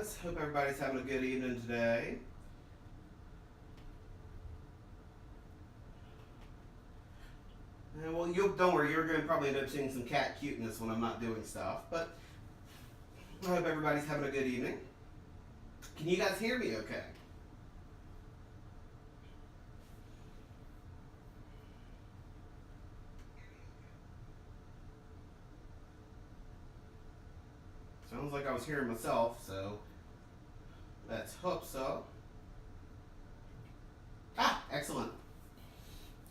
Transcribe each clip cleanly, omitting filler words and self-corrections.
guys. Hope everybody's having a good evening today. And well, don't worry, you're going to probably end up seeing some cat cuteness when I'm not doing stuff. But I hope everybody's having a good evening. Can you guys hear me okay? Sounds like I was hearing myself, so let's hope so. Ah, excellent.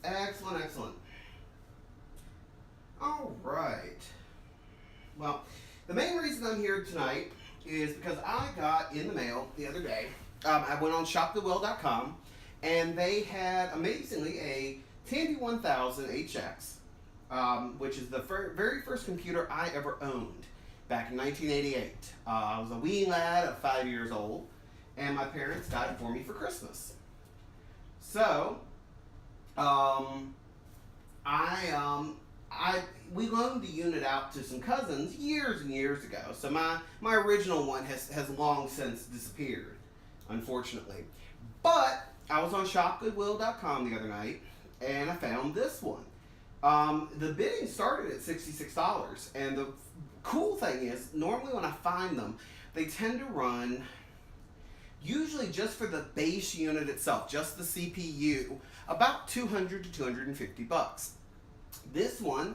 Excellent, excellent. All right. Well, the main reason I'm here tonight is because I got in the mail the other day. I went on ShopGoodwill.com, and they had, amazingly, a Tandy 1000 HX, which is the very first computer I ever owned back in 1988. I was a wee lad of 5 years old, and my parents got it for me for Christmas. So, we loaned the unit out to some cousins years and years ago. So my original one has long since disappeared, unfortunately. But I was on ShopGoodwill.com the other night, and I found this one. The bidding started at $66, and the cool thing is, normally when I find them, they tend to run, usually just for the base unit itself, just the CPU, about $200 to $250. This one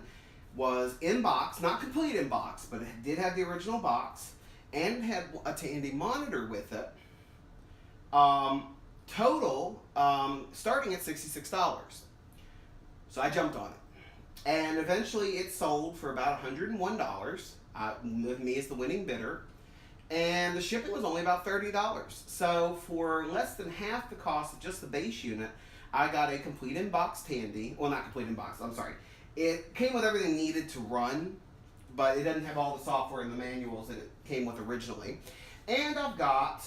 was in box, not complete in box, but it did have the original box, and had a Tandy monitor with it. Total, starting at $66. So I jumped on it. And eventually it sold for about $101, with me as the winning bidder. And the shipping was only about $30. So for less than half the cost of just the base unit, I got a complete in-box Tandy. Well, not complete in-box, I'm sorry. It came with everything needed to run, but it doesn't have all the software and the manuals that it came with originally. And I've got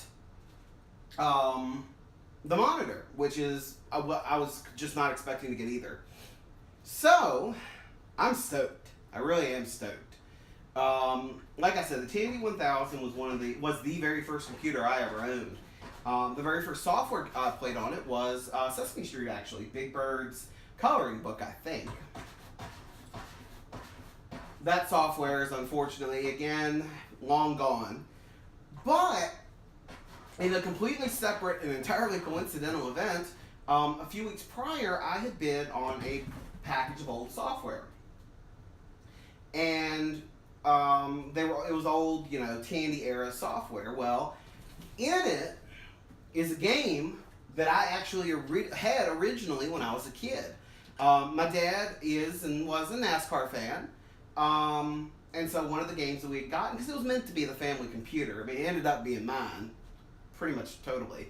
the monitor, which is what I was just not expecting to get either. So, I'm stoked. I really am stoked. Like I said, the Tandy 1000 was the very first computer I ever owned. The very first software I played on it was Sesame Street, actually. Big Bird's coloring book, I think. That software is unfortunately, again, long gone. But in a completely separate and entirely coincidental event, a few weeks prior, I had bid on a package of old software. And it was old, Tandy era software. Well, in it is a game that I actually had originally when I was a kid. My dad is and was a NASCAR fan. And so one of the games that we had gotten, because it was meant to be the family computer, I mean, it ended up being mine, pretty much totally.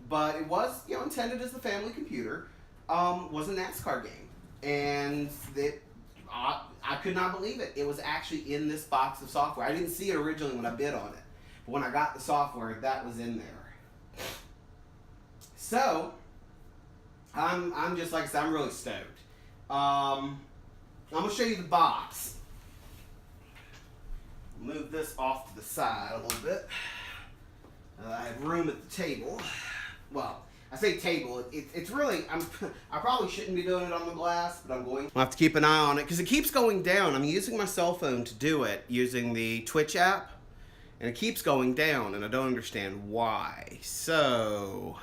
But it was, intended as the family computer, was a NASCAR game. And I could not believe it. It was actually in this box of software. I didn't see it originally when I bid on it. But when I got the software, that was in there. So, I'm just, like I said, I'm really stoked. I'm going to show you the box. Move this off to the side a little bit. I have room at the table. Well, I say table, it's really, I probably shouldn't be doing it on the glass, but I'm going. I'll have to keep an eye on it because it keeps going down. I'm using my cell phone to do it using the Twitch app, and it keeps going down, and I don't understand why. So,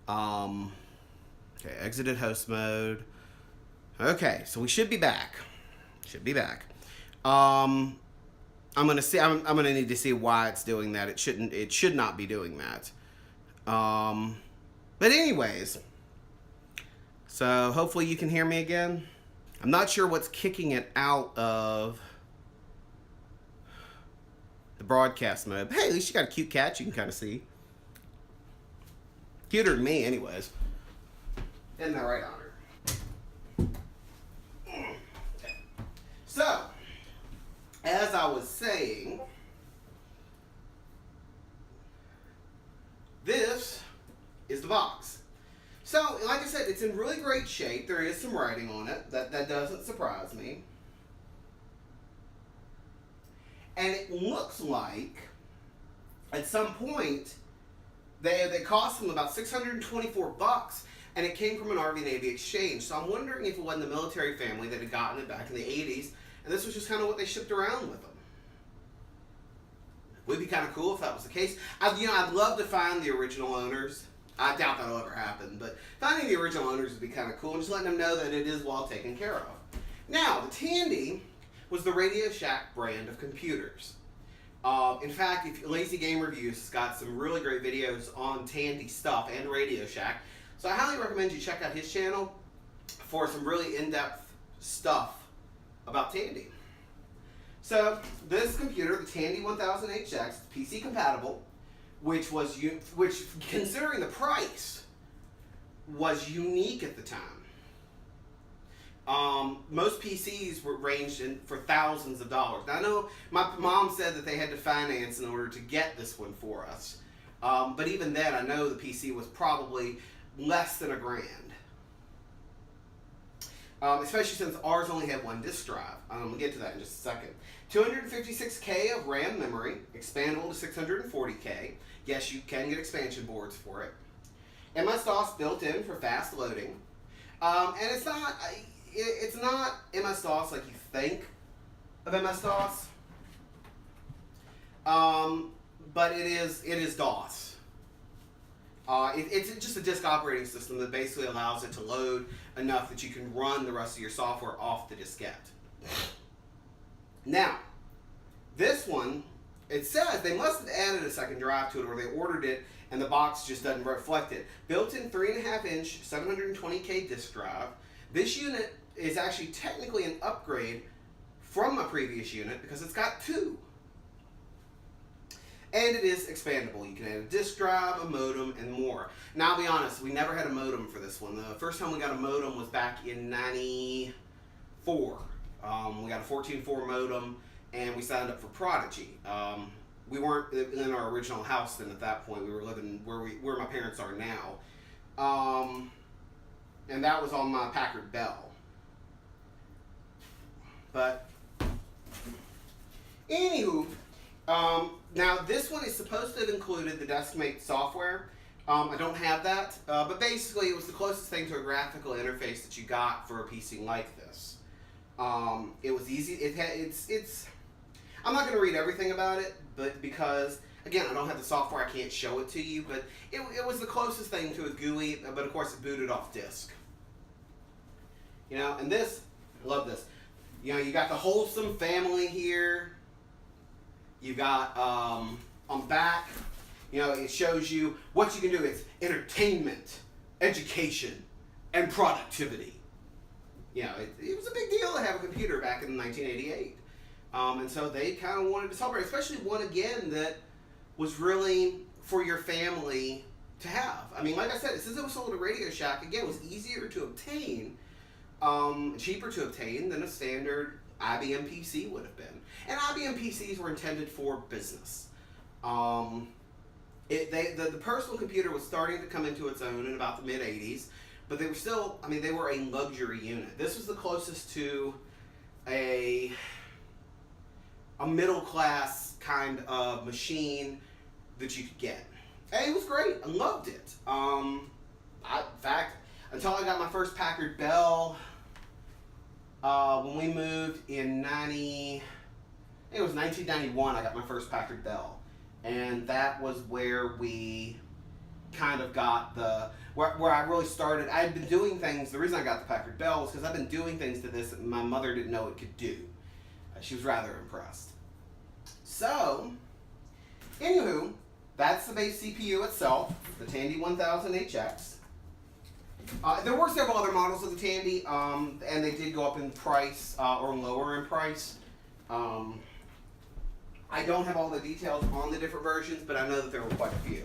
okay, exited host mode. Okay, so we should be back. I'm gonna need to see why it's doing that. It should not be doing that. But anyways, so hopefully you can hear me again. I'm not sure what's kicking it out of the broadcast mode. But hey, at least you got a cute cat you can kind of see. Cuter than me, anyways. Isn't that right, Honor? Okay. So, as I was saying, this is the box. So, like I said, it's in really great shape. There is some writing on it. That doesn't surprise me. And it looks like At some point, they cost them about $624, and it came from an Army Navy exchange. So I'm wondering if it wasn't the military family that had gotten it back in the 80s, and this was just kind of what they shipped around with them. Would be kind of cool if that was the case. I'd love to find the original owners. I doubt that'll ever happen, but finding the original owners would be kind of cool, and just letting them know that it is well taken care of. Now, the Tandy was the Radio Shack brand of computers. In fact, if Lazy Game Reviews has got some really great videos on Tandy stuff and Radio Shack, so I highly recommend you check out his channel for some really in-depth stuff about Tandy. So this computer, the Tandy 1000HX, is PC compatible, which considering the price, was unique at the time. Most PCs were ranged for thousands of dollars. Now I know my mom said that they had to finance in order to get this one for us. But even then, I know the PC was probably less than $1,000. Especially since ours only had one disk drive. We'll get to that in just a second. 256K of RAM memory, expandable to 640K. Yes, you can get expansion boards for it. MS-DOS built in for fast loading. And it's not MS-DOS like you think of MS-DOS. But it is DOS. It's just a disk operating system that basically allows it to load enough that you can run the rest of your software off the diskette. Now, this one, it says they must have added a second drive to it, or they ordered it and the box just doesn't reflect it. Built-in 3.5-inch 720K disk drive. This unit is actually technically an upgrade from my previous unit because it's got two. And it is expandable. You can add a disk drive, a modem, and more. Now, I'll be honest, we never had a modem for this one. The first time we got a modem was back in '94. We got a 14.4 modem, and we signed up for Prodigy. We weren't in our original house then at that point. We were living where my parents are now. And that was on my Packard Bell. But, anywho, now this one is supposed to have included the Deskmate software. I don't have that, but basically it was the closest thing to a graphical interface that you got for a PC like this. It was easy. I'm not going to read everything about it, but because, again, I don't have the software, I can't show it to you, but it was the closest thing to a GUI, but of course it booted off disk. You know, and this, I love this. You know, you got the wholesome family here. You got, on the back, you know, it shows you what you can do. It's entertainment, education, and productivity. You know, it was a big deal to have a computer back in 1988. And so they kind of wanted to celebrate, especially one, again, that was really for your family to have. I mean, like I said, since it was sold at Radio Shack, again, it was easier to obtain, cheaper to obtain than a standard IBM PC would have been. And IBM PCs were intended for business. The personal computer was starting to come into its own in about the mid-'80s, but they were still, I mean, they were a luxury unit. This was the closest to a middle-class kind of machine that you could get. And it was great. I loved it. In fact, until I got my first Packard Bell, when we moved in I think it was 1991, I got my first Packard Bell. And that was where we kind of got where I really started. I had been doing things, the reason I got the Packard Bell was because I've been doing things to this that my mother didn't know it could do. She was rather impressed. So, anywho, that's the base CPU itself, the Tandy 1000HX. There were several other models of the Tandy, and they did go up in price, or lower in price. I don't have all the details on the different versions, but I know that there were quite a few.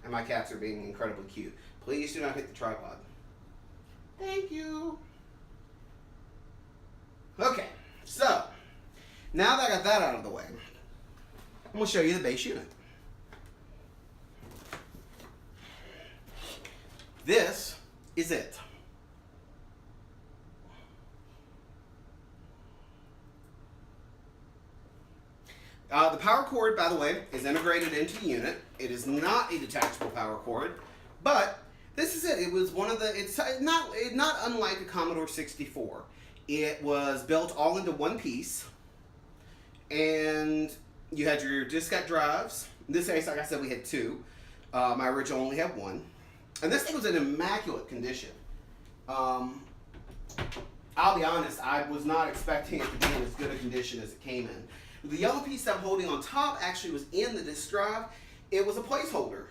And my cats are being incredibly cute. Please do not hit the tripod. Thank you. Okay, so, now that I got that out of the way, I'm going to show you the base unit. This is it. The power cord, by the way, is integrated into the unit. It is not a detachable power cord, but this is it. It was one of the, it's not unlike a Commodore 64. It was built all into one piece, and you had your diskette drives. In this case, like I said, we had two. My original only had one. And this thing was in immaculate condition. I'll be honest, I was not expecting it to be in as good a condition as it came in. The yellow piece that I'm holding on top actually was in the disk drive. It was a placeholder.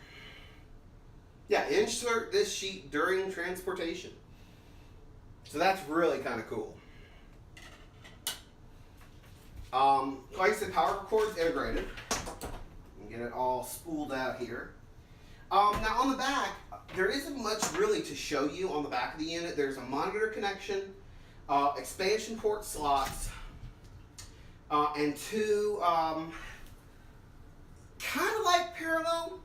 Yeah, insert this sheet during transportation. So that's really kind of cool. Like I said, power cord's integrated. Get it all spooled out here. Now on the back, there isn't much really to show you on the back of the unit. There's a monitor connection, expansion port slots, and two kind of like parallel,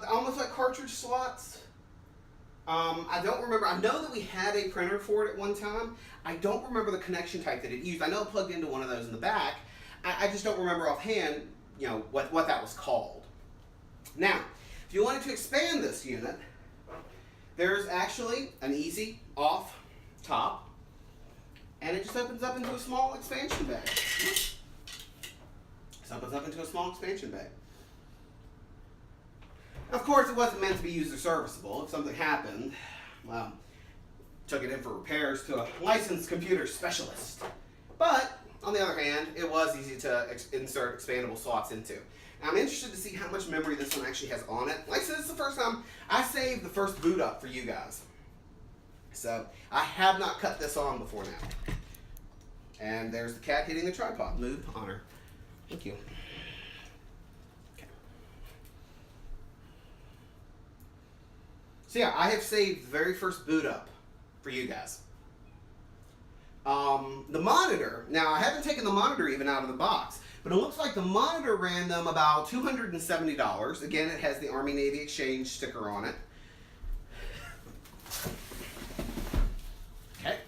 almost like cartridge slots. I don't remember. I know that we had a printer for it at one time. I don't remember the connection type that it used. I know it plugged into one of those in the back. I just don't remember offhand, you know, what that was called. Now, if you wanted to expand this unit, there's actually an easy off top, and it just opens up into a small expansion bay. Just opens up into a small expansion bay. Of course, it wasn't meant to be user serviceable. If something happened, well, took it in for repairs to a licensed computer specialist. But on the other hand, it was easy to insert expandable slots into. Now, I'm interested to see how much memory this one actually has on it. Like I said, this is the first time I saved the first boot up for you guys. So I have not cut this on before now. And there's the cat hitting the tripod. Mood, honor. Thank you. Okay. So yeah, I have saved the very first boot up for you guys. The monitor, now I haven't taken the monitor even out of the box, but it looks like the monitor ran them about $270. Again, it has the Army-Navy Exchange sticker on it. Okay.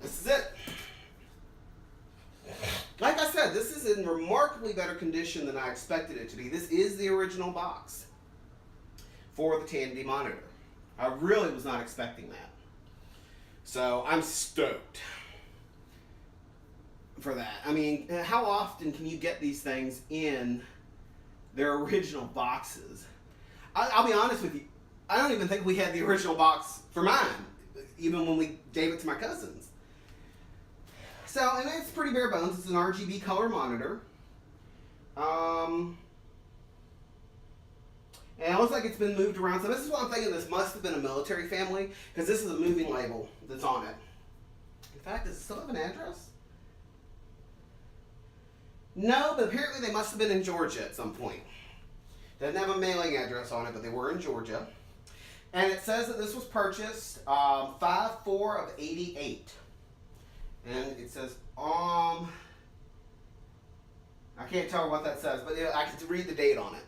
This is it. Like I said, this is in remarkably better condition than I expected it to be. This is the original box for the Tandy monitor. I really was not expecting that. So I'm stoked for that. I mean, how often can you get these things in their original boxes? I'll be honest with you, I don't even think we had the original box for mine, even when we gave it to my cousins. So, and it's pretty bare bones. It's an RGB color monitor. And it looks like it's been moved around. So this is what I'm thinking. This must have been a military family, because this is a moving label that's on it. In fact, does it still have an address? No, but apparently they must have been in Georgia at some point. Doesn't have a mailing address on it, but they were in Georgia. And it says that this was purchased 5/4 of '88. And it says, I can't tell what that says, but I can read the date on it.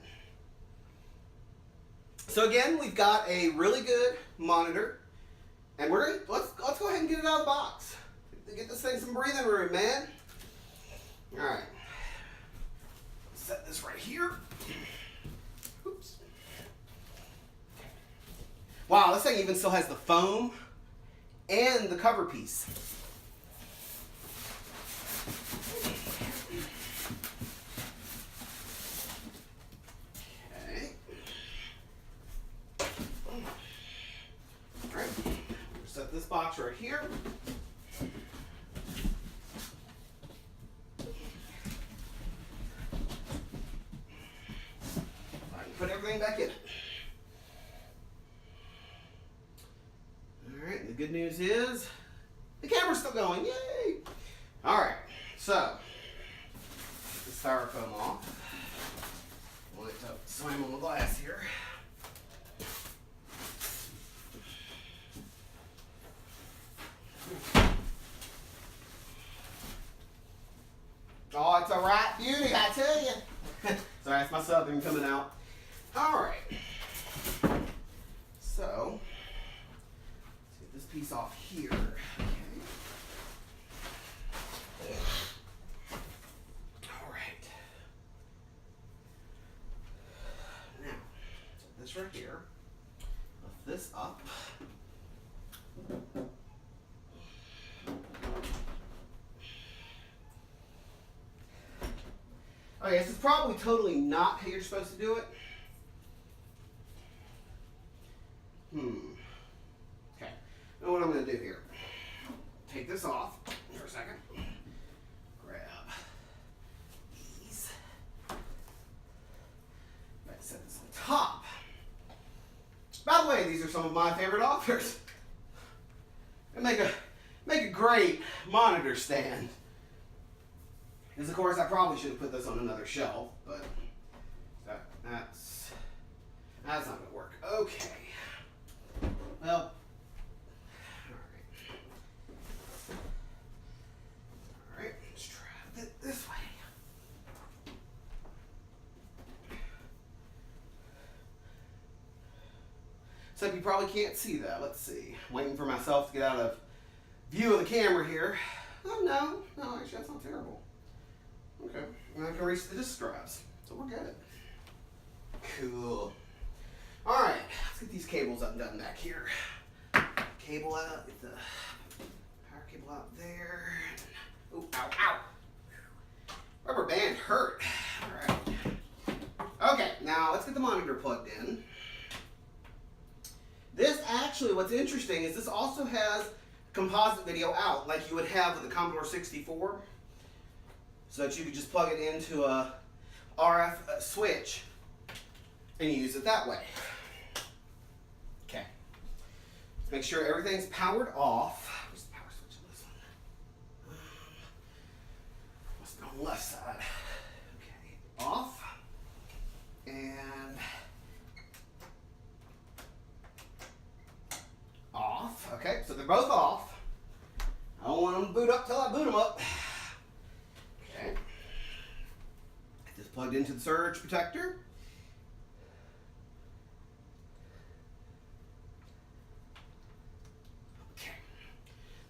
So again, we've got a really good monitor, and let's go ahead and get it out of the box. Get this thing some breathing room, man. All right, set this right here. Oops. Wow, this thing even still has the foam and the cover piece. This box right here. I can put everything back in it. All right, and the good news is the camera's still going. Yay! All right, so get the styrofoam off. I want it to slam on the glass here. Oh, it's a right beauty, I tell you. Sorry, that's my southern coming out. All right. So, let's get this piece off here. Okay. this right here. Lift this up. Okay, this is probably totally not how you're supposed to do it. Okay. Now what I'm going to do here. Take this off for a second. Grab these. Let's set this on top. By the way, these are some of my favorite offers. They make a great monitor stand. Because of course I probably should have put this on another shelf, but that's not going to work. Okay. Well, all right, let's try it this way. So you probably can't see that. Let's see. I'm waiting for myself to get out of view of the camera here. Oh no, actually that's not terrible. Okay, and I can reach the disc straps, so we're good. Cool. All right, let's get these cables up and done back here. Cable out, get the power cable out there. Oh, ow, ow. Rubber band hurt. All right. Okay, now let's get the monitor plugged in. This actually, what's interesting is this also has composite video out, like you would have with the Commodore 64, so that you could just plug it into a RF switch and use it that way. Okay. Let's make sure everything's powered off. Where's the power switch on this one? Must be on the left side. Okay. Off. And off. Okay, so they're both off. I don't want them to boot up till I boot them up. Okay. Get this plugged into the surge protector. Okay.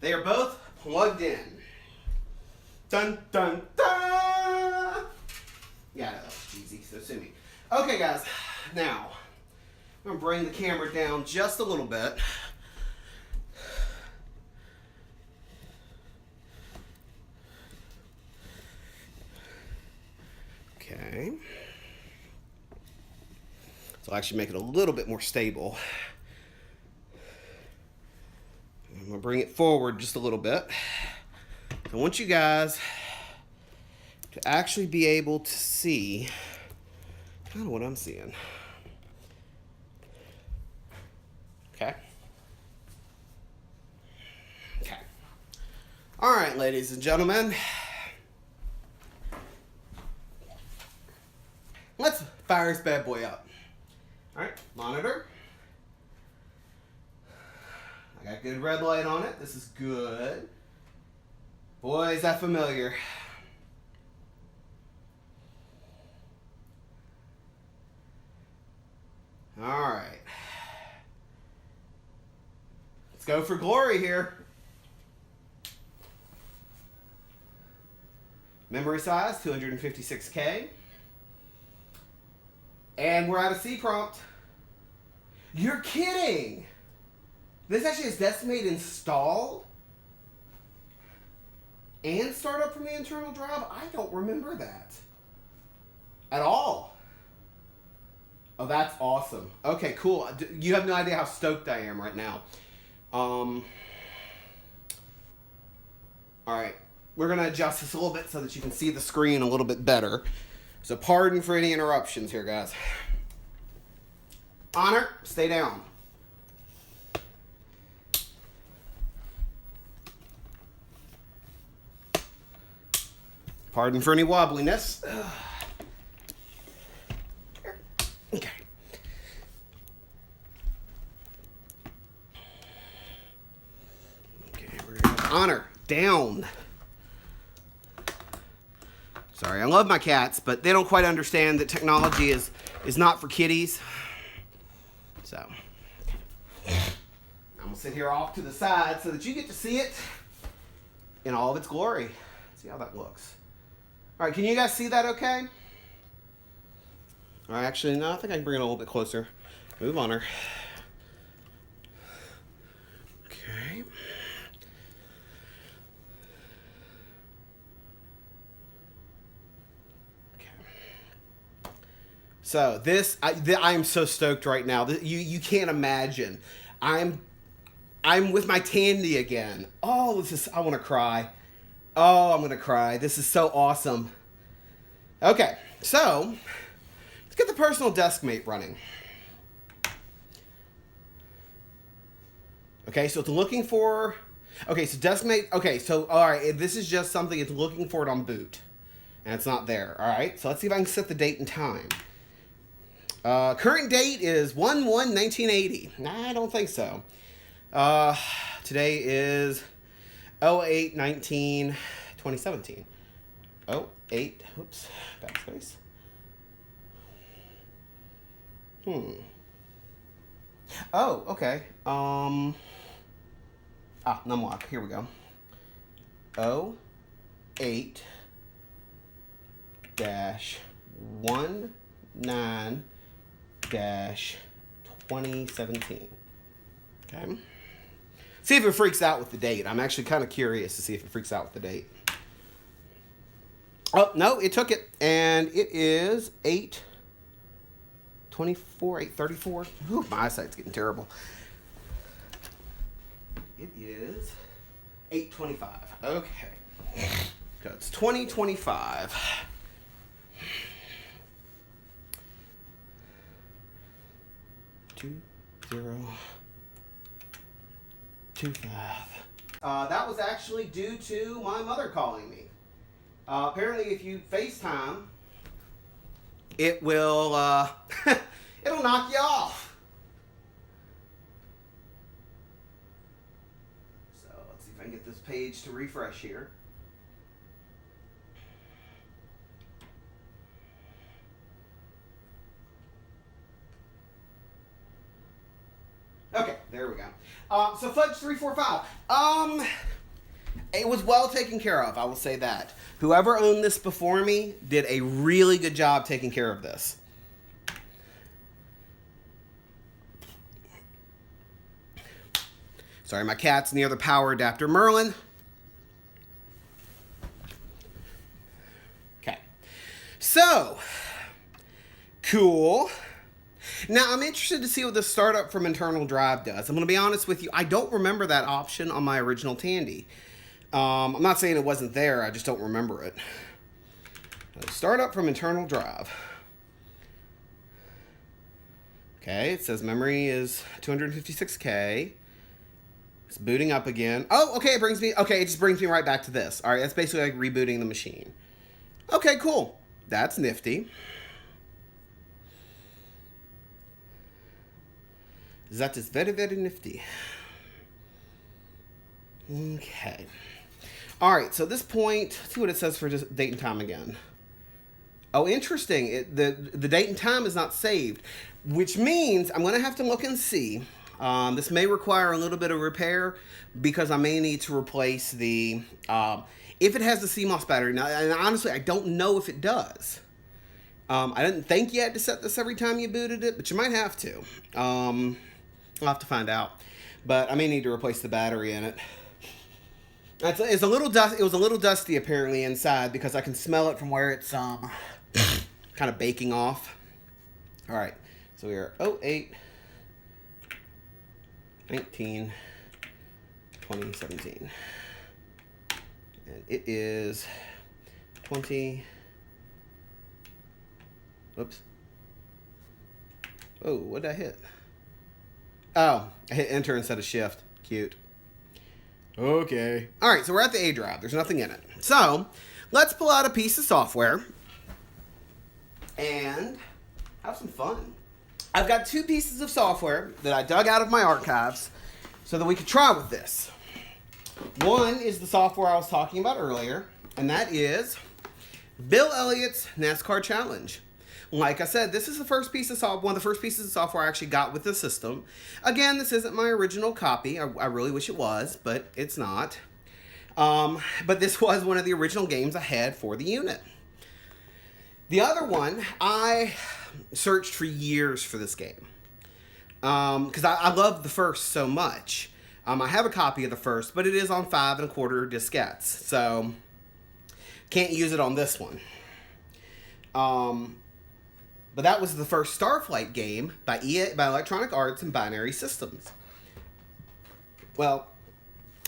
They are both plugged in. Dun dun dun! Yeah, that was cheesy, so sue me. Okay, guys, now I'm going to bring the camera down just a little bit. Okay. So I'll actually make it a little bit more stable. I'm going to bring it forward just a little bit. I want you guys to actually be able to see kind of what I'm seeing. Okay. Okay. All right, ladies and gentlemen. Let's fire this bad boy up. All right, monitor. I got good red light on it. This is good. Boy, is that familiar. All right. Let's go for glory here. Memory size, 256K. And we're out of C prompt. You're kidding! This actually has Decimate installed and start up from the internal drive? I don't remember that at all. Oh, that's awesome. Okay, cool. You have no idea how stoked I am right now. All right, we're gonna adjust this a little bit so that you can see the screen a little bit better. So pardon for any interruptions here, guys. Honor, stay down. Pardon for any wobbliness. Okay. Okay, we're gonna Honor, down. Sorry, I love my cats, but they don't quite understand that technology is not for kitties. So, I'm gonna sit here off to the side so that you get to see it in all of its glory. See how that looks. All right, can you guys see that okay? All right, actually, no, I think I can bring it a little bit closer. Move on her. Okay. So this, I'm so stoked right now. You can't imagine. I'm with my Tandy again. Oh, I want to cry. Oh, I'm gonna cry. This is so awesome. Okay, so let's get the personal desk mate running. Okay, so it's looking for. Okay, so desk mate. Okay, so all right, this is just something it's looking for it on boot, and it's not there. All right, so let's see if I can set the date and time. Current date is 1/1/1980. Nah, I don't think so. Today is 08/19/2017. 08. Oops. Backspace. Oh, okay. Numlock. Here we go. 08-19-2017. Okay. See if it freaks out with the date. I'm actually kind of curious to see if it freaks out with the date. Oh, no, it took it. And it is 8/24, 8/34. Ooh, my eyesight's getting terrible. It is 8/25. Okay. So it's 2025. 2025. That was actually due to my mother calling me. Apparently, if you FaceTime, it will it'll knock you off. So let's see if I can get this page to refresh here. Okay, there we go. So Fudge 345. It was well taken care of, I will say that. Whoever owned this before me did a really good job taking care of this. Sorry, my cat's near the power adapter. Merlin. Okay. So, cool. Now, I'm interested to see what the startup from internal drive does. I'm going to be honest with you. I don't remember that option on my original Tandy. I'm not saying it wasn't there. I just don't remember it. Startup from internal drive. Okay, it says memory is 256K. It's booting up again. Oh, okay, it just brings me right back to this. All right, that's basically like rebooting the machine. Okay, cool. That's nifty. That is very, very nifty. Okay. All right, so at this point, let's see what it says for just date and time again. Oh, interesting. The date and time is not saved, which means I'm going to have to look and see. This may require a little bit of repair because I may need to replace the, if it has the CMOS battery. Now, and honestly, I don't know if it does. I didn't think you had to set this every time you booted it, but you might have to. I'll have to find out. But I may need to replace the battery in it. It's a little dust. It was a little dusty apparently inside because I can smell it from where it's kind of baking off. All right, so we are 08/19/2017, and it is 20. Whoops. Oh, what did I hit? Oh, I hit enter instead of shift. Cute. Okay. All right, so we're at the A drive. There's nothing in it. So let's pull out a piece of software and have some fun. I've got two pieces of software that I dug out of my archives so that we could try with this. One is the software I was talking about earlier, and that is Bill Elliott's NASCAR Challenge. Like I said, this is the first piece of software, one of the first pieces of software I actually got with the system. Again, this isn't my original copy. I really wish it was, but it's not. But this was one of the original games I had for the unit. The other one, I searched for years for this game. because I love the first so much. I have a copy of the first, but it is on 5 1/4 diskettes, so can't use it on this one. But that was the first Starflight game by Electronic Arts and Binary Systems. Well,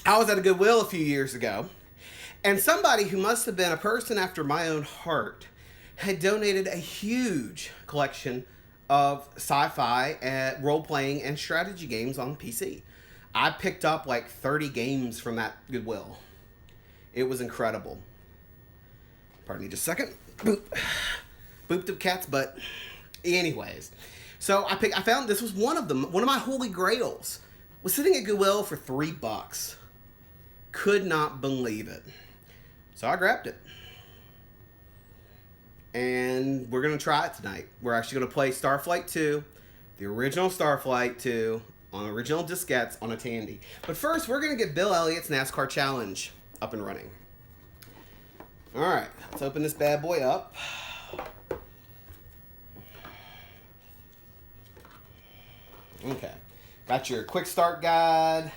I was at a Goodwill a few years ago, and somebody who must have been a person after my own heart had donated a huge collection of sci-fi and role-playing and strategy games on PC. I picked up like 30 games from that Goodwill. It was incredible. Pardon me just a second. Boop. Booped up cat's butt. Anyways, so I found this was one of them. One of my holy grails was sitting at Goodwill for $3. Could not believe it. So I grabbed it. And we're going to try it tonight. We're actually going to play Starflight 2, the original Starflight 2, on original diskettes on a Tandy. But first, we're going to get Bill Elliott's NASCAR Challenge up and running. All right, let's open this bad boy up. Okay, got your quick start guide.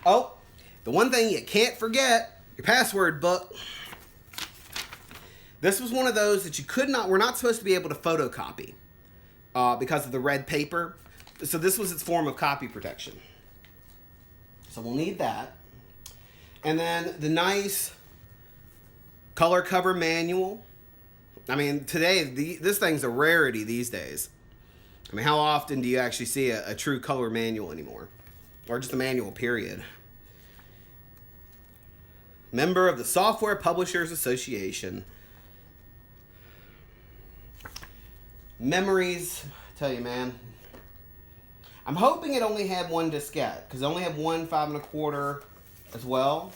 Oh, the one thing you can't forget, your password book. This was one of those that we're not supposed to be able to photocopy because of the red paper. So this was its form of copy protection. So we'll need that. And then the nice color cover manual. I mean, today, this thing's a rarity these days. I mean, how often do you actually see a true color manual anymore? Or just a manual, period. Member of the Software Publishers Association. Memories, I tell you, man. I'm hoping it only had one diskette, because I only have one 5 1/4 as well.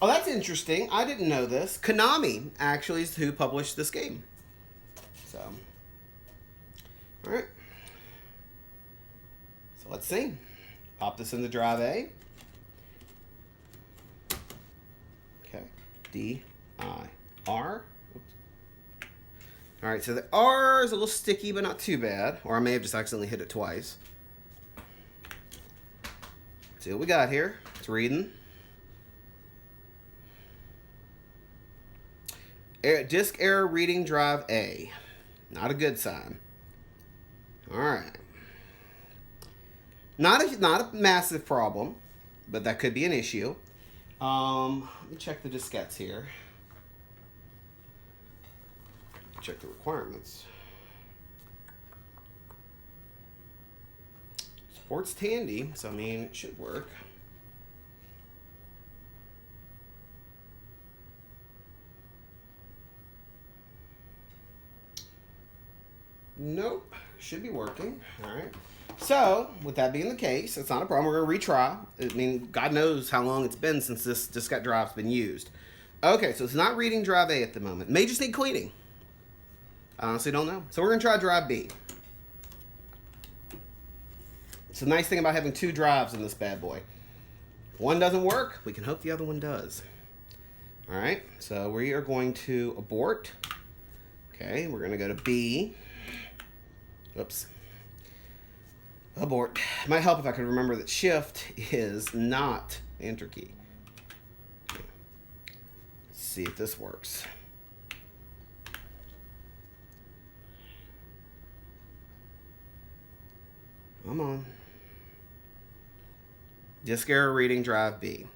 Oh, that's interesting. I didn't know this. Konami actually is who published this game. So, all right. So let's see. Pop this into drive A. Okay. D-I-R. All right, so the R is a little sticky, but not too bad. Or I may have just accidentally hit it twice. Let's see what we got here. It's reading. Disk error reading drive A. Not a good sign. All right. Not a massive problem, but that could be an issue. Let me check the diskettes here. Check the requirements. Supports Tandy, so I mean, it should work. Nope, should be working. All right. So, with that being the case, it's not a problem. We're going to retry. I mean, God knows how long it's been since this diskette drive's been used. Okay, so it's not reading drive A at the moment. May just need cleaning. I honestly don't know. So we're going to try drive B. It's a nice thing about having 2 drives in this bad boy. If one doesn't work, we can hope the other one does. All right, so we are going to abort. Okay, we're going to go to B. Oops. Abort. It might help if I could remember that shift is not the enter key. Okay. Let's see if this works. Come on. Disk error reading drive B.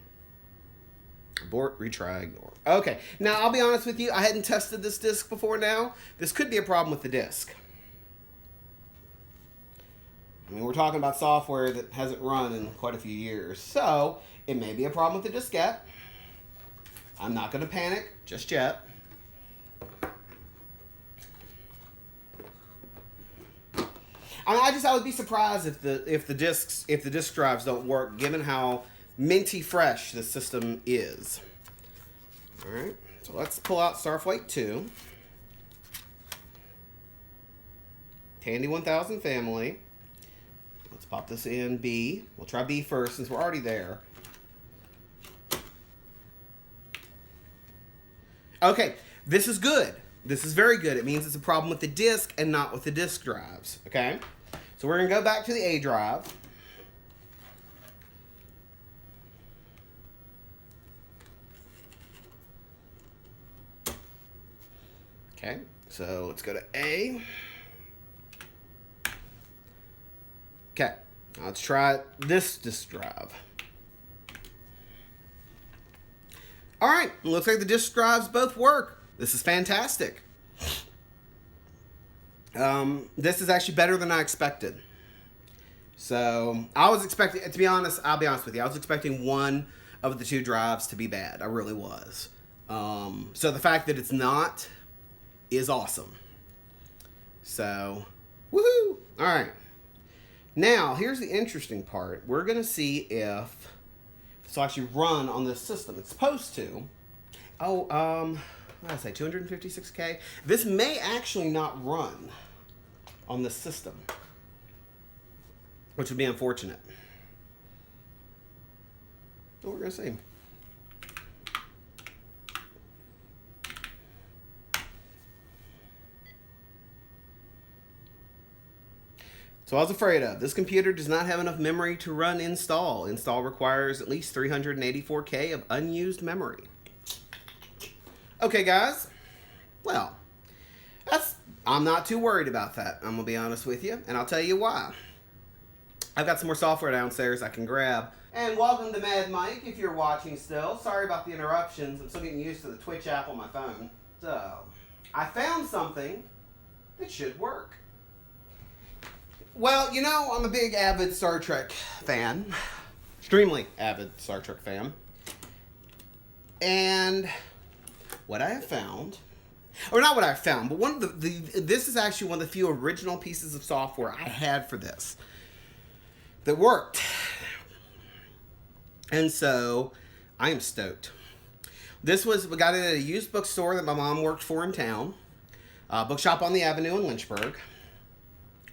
Abort, retry, ignore. Okay, now I'll be honest with you. I hadn't tested this disk before now. This could be a problem with the disk. I mean, we're talking about software that hasn't run in quite a few years. So, it may be a problem with the diskette. I'm not going to panic just yet. I would be surprised if the disk drives don't work, given how minty fresh the system is. All right, so let's pull out Starflight 2, Tandy 1000 family. Let's pop this in B. We'll try B first since we're already there. Okay, this is good. This is very good. It means it's a problem with the disk and not with the disk drives. Okay. So we're going to go back to the A drive. Okay, so let's go to A. Okay, now let's try this disk drive. All right, looks like the disk drives both work. This is fantastic. This is actually better than I expected. So I was expecting, to be honest, I'll be honest with you, I was expecting one of the two drives to be bad. I really was. So the fact that it's not is awesome. So, woohoo! All right. Now, here's the interesting part. We're going to see if this will actually run on this system. It's supposed to. Oh, what did I say, 256K? This may actually not run on this system, which would be unfortunate. What we're going to see. So I was afraid of. This computer does not have enough memory to run install. Install requires at least 384K of unused memory. Okay, guys. Well, I'm not too worried about that. I'm going to be honest with you, and I'll tell you why. I've got some more software downstairs I can grab. And welcome to Mad Mike, if you're watching still. Sorry about the interruptions. I'm still getting used to the Twitch app on my phone. So, I found something that should work. Well, you know, I'm a big avid Star Trek fan. Extremely avid Star Trek fan. And what I have found, or not what I found, but one of this is actually one of the few original pieces of software I had for this that worked. And so I am stoked. We got it at a used bookstore that my mom worked for in town. Bookshop on the Avenue in Lynchburg.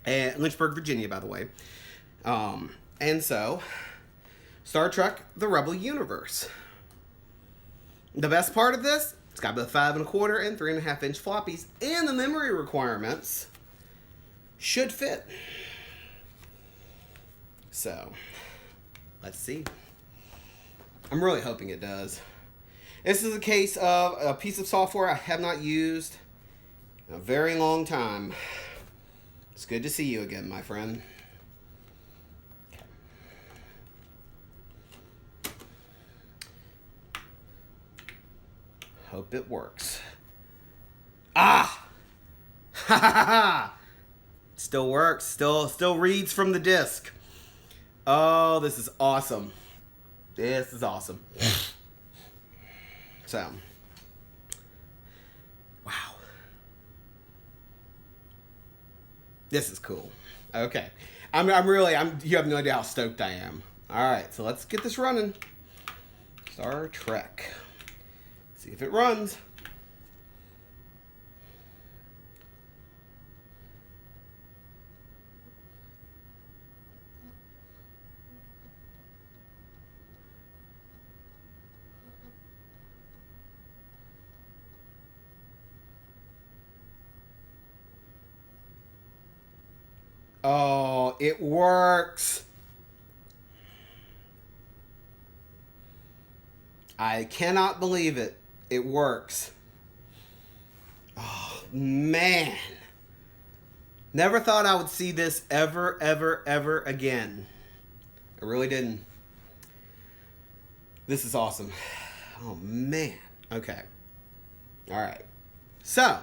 Lynchburg, Virginia, by the way. And so, Star Trek, The Rebel Universe. The best part of this, it's got both 5 1/4 and 3.5 inch floppies, and the memory requirements should fit. So, let's see. I'm really hoping it does. This is a case of a piece of software I have not used in a very long time. It's good to see you again, my friend. Hope it works. Ah! Ha ha ha! Still works. Still reads from the disc. Oh, this is awesome. This is awesome. So, wow. This is cool. Okay. You have no idea how stoked I am. Alright, so let's get this running. Star Trek. See if it runs. Oh, it works. I cannot believe it. It works. Oh, man. Never thought I would see this ever, ever, ever again. I really didn't. This is awesome. Oh, man. Okay. All right. So,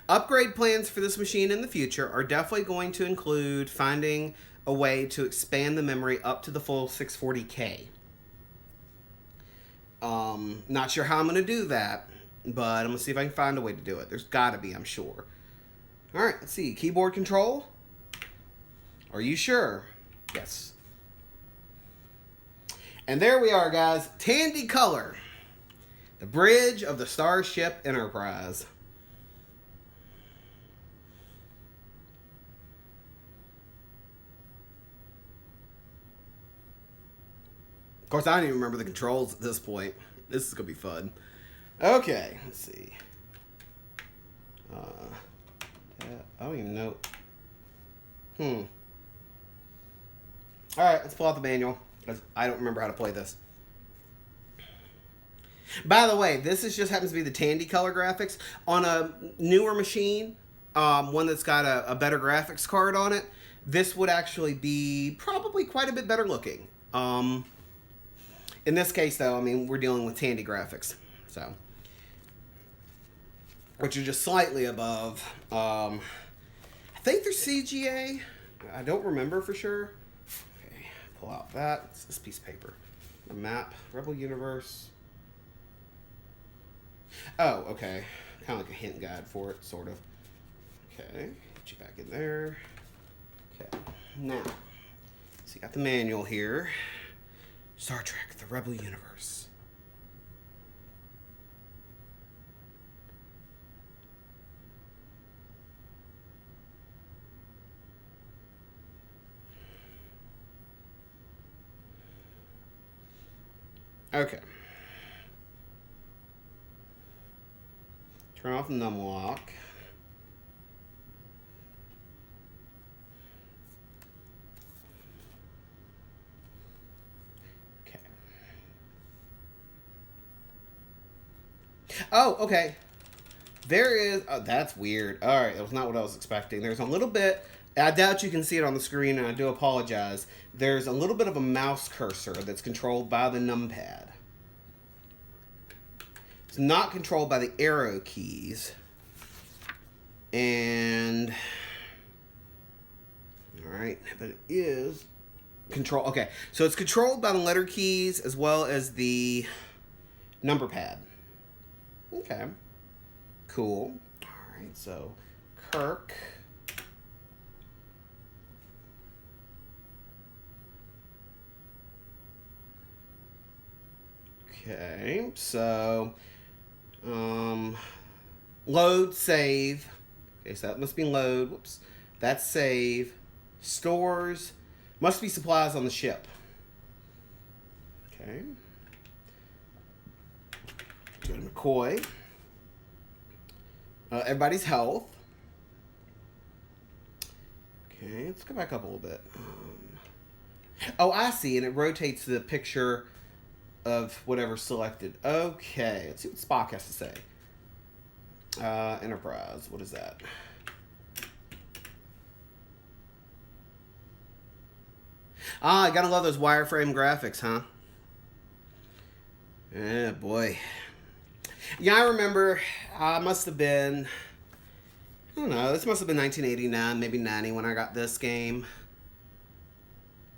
upgrade plans for this machine in the future are definitely going to include finding a way to expand the memory up to the full 640K. Not sure how I'm going to do that, but I'm going to see if I can find a way to do it. There's got to be, I'm sure. All right, let's see. Keyboard control. Are you sure? Yes. And there we are, guys. Tandy color. The bridge of the Starship Enterprise. Of course, I don't even remember the controls at this point. This is going to be fun. Okay, let's see. I don't even know. All right, let's pull out the manual, because I don't remember how to play this. By the way, this is just happens to be the Tandy color graphics. On a newer machine, one that's got a better graphics card on it, this would actually be probably quite a bit better looking. In this case, though, I mean, we're dealing with Tandy graphics, so, which are just slightly above. I think they're CGA. I don't remember for sure. Okay, pull out that. What's this piece of paper? A map. Rebel Universe. Oh, okay. Kind of like a hint guide for it, sort of. Okay, get you back in there. Okay, now, so you got the manual here. Star Trek, the Rebel Universe. Okay. Turn off the numlock. Okay. Oh, okay. There is... Oh, that's weird. All right, that was not what I was expecting. There's a little bit... I doubt you can see it on the screen, and I do apologize. There's a little bit of a mouse cursor that's controlled by the numpad. It's not controlled by the arrow keys. And... Alright, but it is... Control... Okay, so it's controlled by the letter keys as well as the number pad. Okay. Cool. Alright, so... Kirk... Okay, so, load, save. Okay, so that must be load. Whoops. That's save. Stores. Must be supplies on the ship. Okay. Go to McCoy. Everybody's health. Okay, let's go back up a little bit. Oh, I see, and it rotates the picture of whatever selected. Okay, let's see what Spock has to say. Enterprise, what is that? Ah, I gotta love those wireframe graphics, huh? Yeah, boy. Yeah, I remember, I must have been, I don't know, this must have been 1989, maybe 90 when I got this game.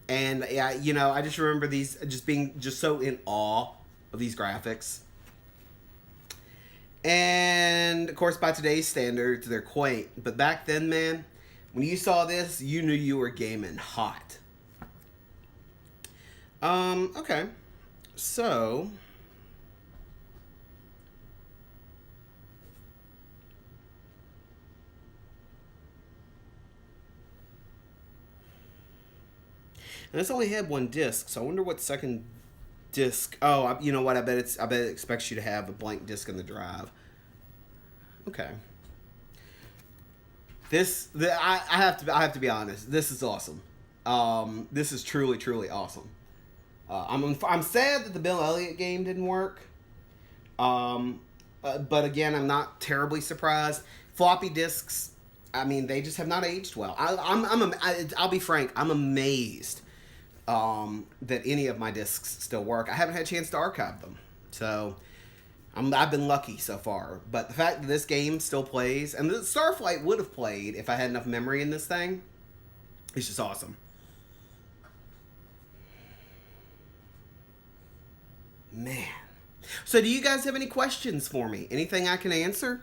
And yeah, you know, I just remember these just being just so in awe of these graphics. And of course, by today's standards, they're quaint. But back then, man, when you saw this, you knew you were gaming hot. Okay. So and this only had one disc, so I wonder what second disc. Oh, you know what? I bet it expects you to have a blank disc in the drive. Okay. I have to be honest. This is awesome. This is truly, truly awesome. I'm sad that the Bill Elliott game didn't work. But again, I'm not terribly surprised. Floppy disks, I mean, they just have not aged well. I'll be frank. I'm amazed that any of my discs still work. I haven't had a chance to archive them, so I've been lucky so far. But the fact that this game still plays, and the Starflight would have played if I had enough memory in this thing, it's just awesome. Man. So do you guys have any questions for me? Anything I can answer?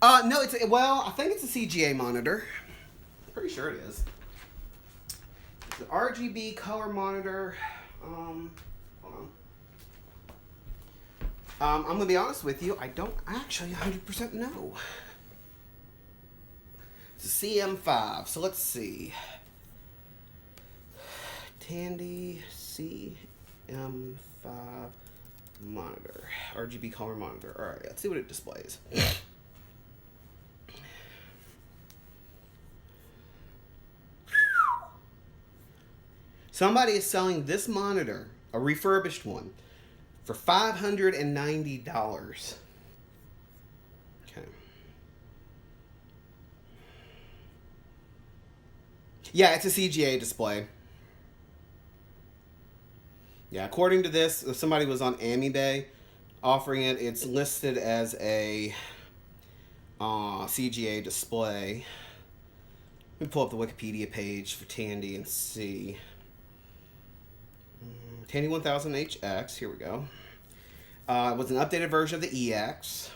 No, I think it's a CGA monitor. I'm pretty sure it is. It's an RGB color monitor. Hold on. I'm going to be honest with you. I don't actually 100% know. It's a CM5. So let's see. Tandy CM5 monitor. RGB color monitor. Alright, let's see what it displays. Somebody is selling this monitor, a refurbished one, for $590. Okay. Yeah, it's a CGA display. Yeah, according to this, if somebody was on AmiBay offering it, it's listed as a CGA display. Let me pull up the Wikipedia page for Tandy and see. Tandy 1000HX, here we go. It was an updated version of the EX.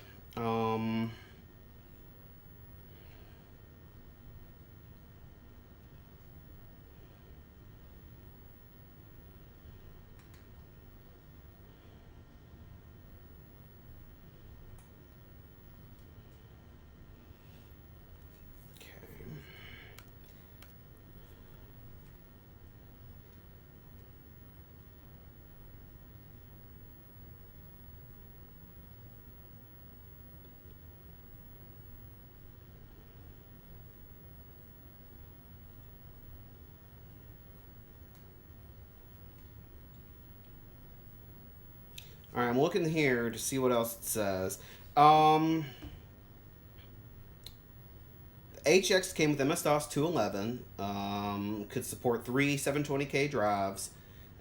All right, I'm looking here to see what else it says. The HX came with MS-DOS 2.11. Could support 3 720K drives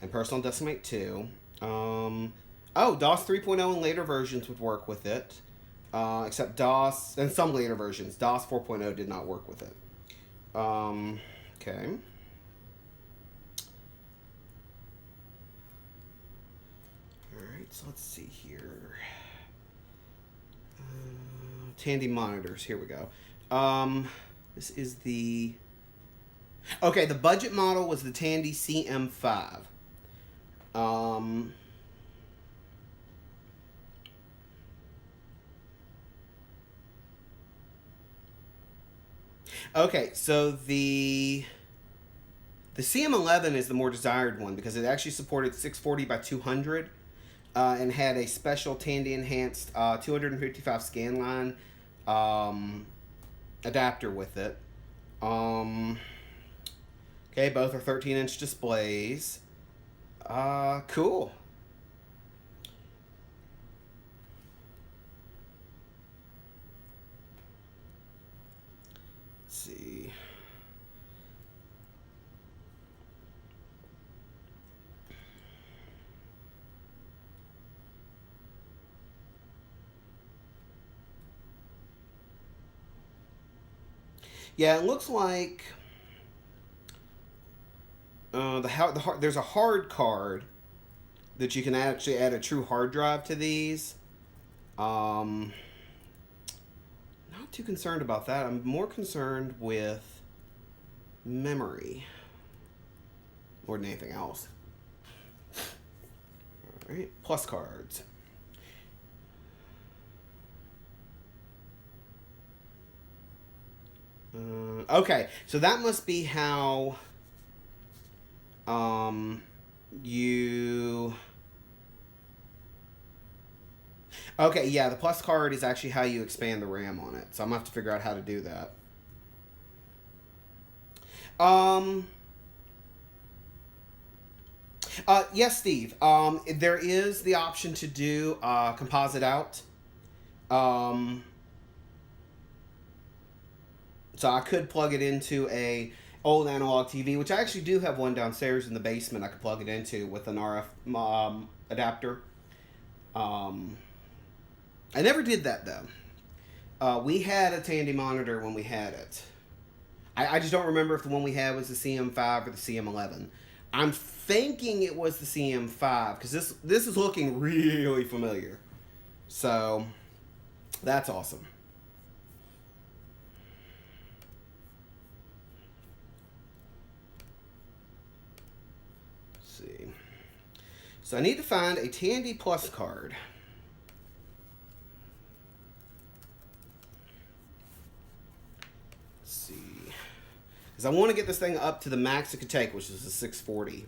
and Personal Decimate 2. DOS 3.0 and later versions would work with it. Except DOS, and some later versions. DOS 4.0 did not work with it. Okay. So let's see here. Tandy monitors. Here we go. This is the... Okay, the budget model was the Tandy CM5. Okay, so the CM11 is the more desired one because it actually supported 640 by 200. And had a special Tandy enhanced 255 scanline adapter with it. Okay, both are 13-inch displays. Cool. Let's see. Yeah, it looks like there's a hard card that you can actually add a true hard drive to these. Not too concerned about that. I'm more concerned with memory more than anything else. All right, plus cards. Okay, so that must be how you... Okay, yeah, the plus card is actually how you expand the RAM on it. So I'm going to have to figure out how to do that. Yes, Steve. There is the option to do composite out. So I could plug it into a old analog TV, which I actually do have one downstairs in the basement I could plug it into with an RF adapter. I never did that, though. We had a Tandy monitor when we had it. I just don't remember if the one we had was the CM5 or the CM11. I'm thinking it was the CM5, because this is looking really familiar. So, that's awesome. See. So I need to find a Tandy Plus card. Let's see. Because I want to get this thing up to the max it could take, which is a 640.